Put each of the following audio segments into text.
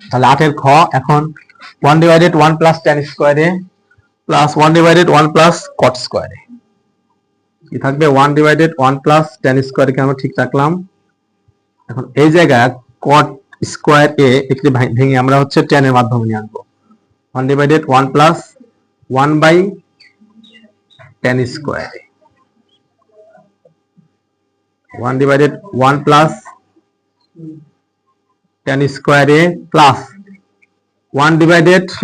তাহলে 8 এর খ এখন 1/1 প্লাস tan স্কয়ারে প্লাস 1/1 প্লাস cot স্কয়ারে কি থাকবে 1/1 প্লাস tan স্কয়ারে কে আমরা ঠিক রাখলাম। এখন এই জায়গায় cot স্কয়ার এ একে ভেঙে আমরা হচ্ছে tan এর মাধ্যমে নিয়ে আনবো 1/1 প্লাস 1/tan স্কয়ারে 1/1 প্লাস tan স্কয়ারে প্লাস 1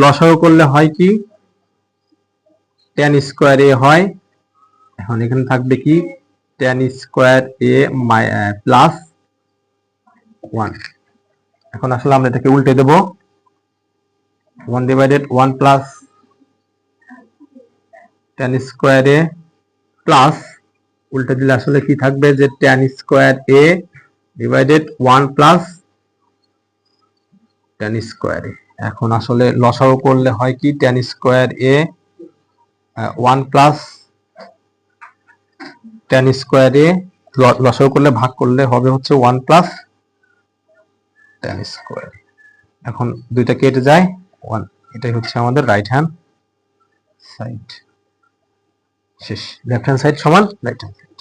লসাগু করলে হয় কি tan স্কয়ারে হয়। এখন এখানে থাকবে কি tan স্কয়ার এ প্লাস 1। এখন আসলে আমরা এটাকে উল্টে দেব 1/1 প্লাস tan স্কয়ারে প্লাস উল্টে দিলে আসলে কি থাকবে যে tan স্কয়ার এ ডিভাইডেড 1 প্লাস tan স্কয়ারে। এখন আসলে লসাগু করলে হয় কি tan স্কয়ার এ 1 প্লাস tan স্কয়ারে লসাগু করলে ভাগ করলে হবে হচ্ছে 1 প্লাস tan স্কয়ার। এখন দুইটা কেটে যায় 1, এটাই হচ্ছে আমাদের রাইট হ্যান্ড সাইড। শেষ, লেফট হ্যান্ড সাইড সমান রাইট হ্যান্ড সাইড।